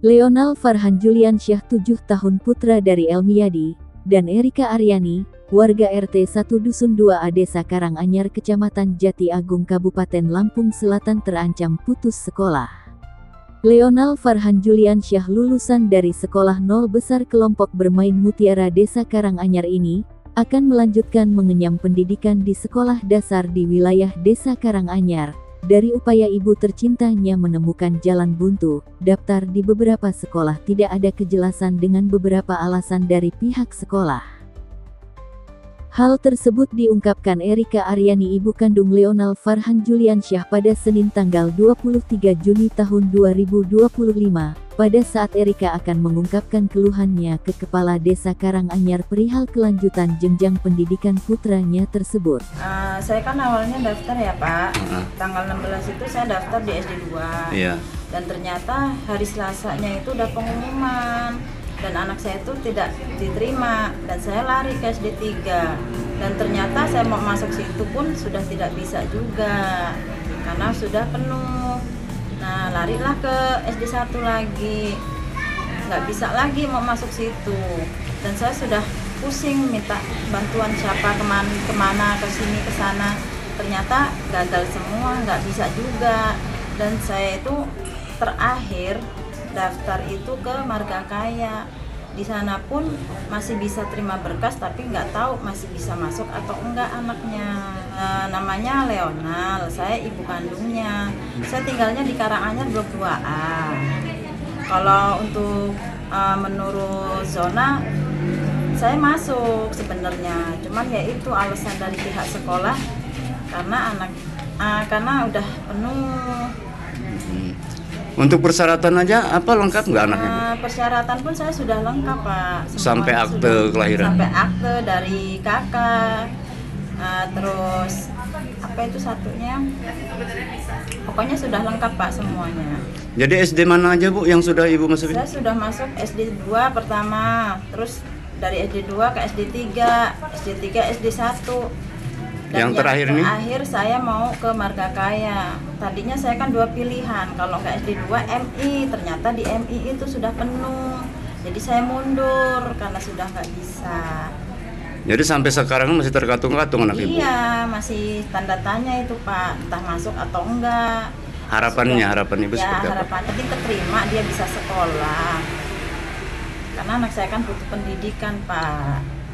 Leonal Farhan Juliansyah 7 tahun putra dari Elmiyadi dan Erika Aryani, warga RT 1 Dusun 2A Desa Karanganyar Kecamatan Jati Agung Kabupaten Lampung Selatan terancam putus sekolah. Leonal Farhan Juliansyah lulusan dari Sekolah 0 Besar Kelompok Bermain Mutiara Desa Karanganyar ini akan melanjutkan mengenyam pendidikan di sekolah dasar di wilayah Desa Karanganyar. Dari upaya ibu tercintanya menemukan jalan buntu, daftar di beberapa sekolah tidak ada kejelasan dengan beberapa alasan dari pihak sekolah. Hal tersebut diungkapkan Erika Aryani, ibu kandung Leonal Farhan Juliansyah pada Senin tanggal 23 Juni tahun 2025, pada saat Erika akan mengungkapkan keluhannya ke Kepala Desa Karanganyar perihal kelanjutan jenjang pendidikan putranya tersebut. Saya kan awalnya daftar ya Pak, tanggal 16 itu saya daftar di SD 2, dan ternyata hari Selasanya itu udah pengumuman, dan anak saya itu tidak diterima, dan saya lari ke SD 3, dan ternyata saya mau masuk situ pun sudah tidak bisa juga, karena sudah penuh. Nah, larilah ke SD 1 lagi, nggak bisa lagi mau masuk situ, dan saya sudah pusing minta bantuan siapa, kemana, ke sini, ke sana, ternyata gagal semua, nggak bisa juga. Dan saya itu terakhir daftar itu ke Marga Kaya, di sana pun masih bisa terima berkas, tapi nggak tahu masih bisa masuk atau enggak anaknya. Namanya Leonal, saya ibu kandungnya. Saya tinggalnya di Karanganyar Blok 2A. Kalau untuk menurut zona, saya masuk sebenarnya, cuman ya itu alasan dari pihak sekolah karena udah penuh. Untuk persyaratan aja apa lengkap nggak anaknya? Persyaratan pun saya sudah lengkap Pak. Sampai akte kelahiran? Sampai akte dari kakak, terus apa itu satunya? Pokoknya sudah lengkap Pak semuanya. Jadi SD mana aja Bu yang sudah Ibu masukin? Saya sudah masuk SD 2 pertama, terus dari SD 2 ke SD 3, SD 3, SD 1. Dan yang terakhir nih? Terakhir saya mau ke Marga Kaya. Tadinya saya kan dua pilihan, kalau nggak SD 2 MI, ternyata di MI itu sudah penuh. Jadi saya mundur karena sudah nggak bisa. Jadi sampai sekarang masih terkatung-katung anak Ibu? Iya, masih tanda tanya itu Pak, entah masuk atau enggak. Harapan Ibu seperti apa? Harapan penting keterima, dia bisa sekolah. Karena anak saya kan butuh pendidikan Pak.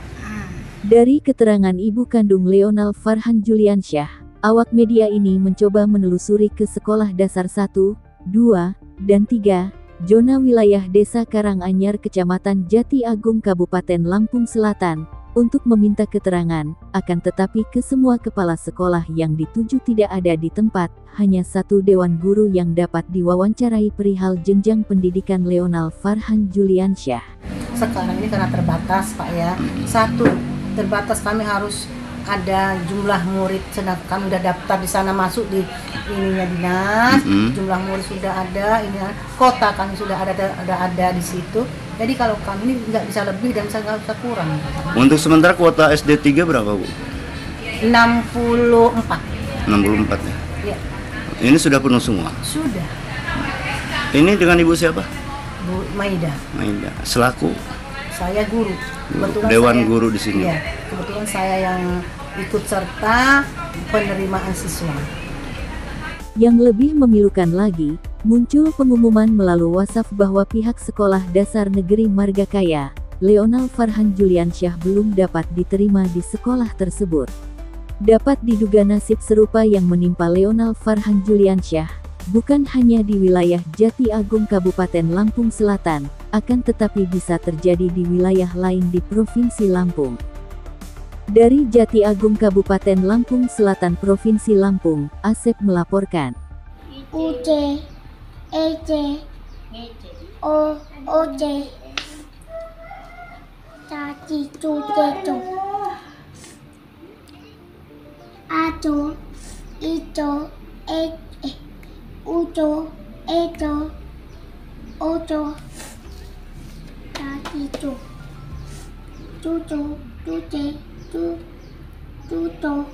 Dari keterangan ibu kandung Leonal Farhan Juliansyah, awak media ini mencoba menelusuri ke sekolah dasar 1, 2, dan 3, zona wilayah Desa Karanganyar Kecamatan Jati Agung Kabupaten Lampung Selatan, untuk meminta keterangan, akan tetapi ke semua kepala sekolah yang dituju tidak ada di tempat, hanya satu dewan guru yang dapat diwawancarai perihal jenjang pendidikan Leonal Farhan Juliansyah. Sekarang ini karena terbatas Pak ya, terbatas, kami harus ada jumlah murid, sedang kami udah daftar di sana, masuk di ininya dinas, jumlah murid sudah ada, ini kota kami sudah ada di situ. Jadi kalau kami ini nggak bisa lebih dan nggak bisa kurang. Untuk sementara kuota SD 3 berapa Bu? 64. 64 ya? Ya. Ini sudah penuh semua? Sudah. Ini dengan Ibu siapa? Bu Maida. Maida. Selaku? Saya guru. Dewan guru di sini. Iya, kebetulan saya yang ikut serta penerimaan siswa. Yang lebih memilukan lagi, muncul pengumuman melalui WhatsApp bahwa pihak Sekolah Dasar Negeri Marga Kaya, Leonal Farhan Juliansyah belum dapat diterima di sekolah tersebut. Dapat diduga nasib serupa yang menimpa Leonal Farhan Juliansyah, bukan hanya di wilayah Jati Agung Kabupaten Lampung Selatan, akan tetapi bisa terjadi di wilayah lain di Provinsi Lampung. Dari Jati Agung Kabupaten Lampung Selatan Provinsi Lampung, Asep melaporkan. UC, EC, OC, Caci, Cuceco, Aco, Ico, Uco, Eco, Oco, Cacico, Cuco, Cuce, Cuco,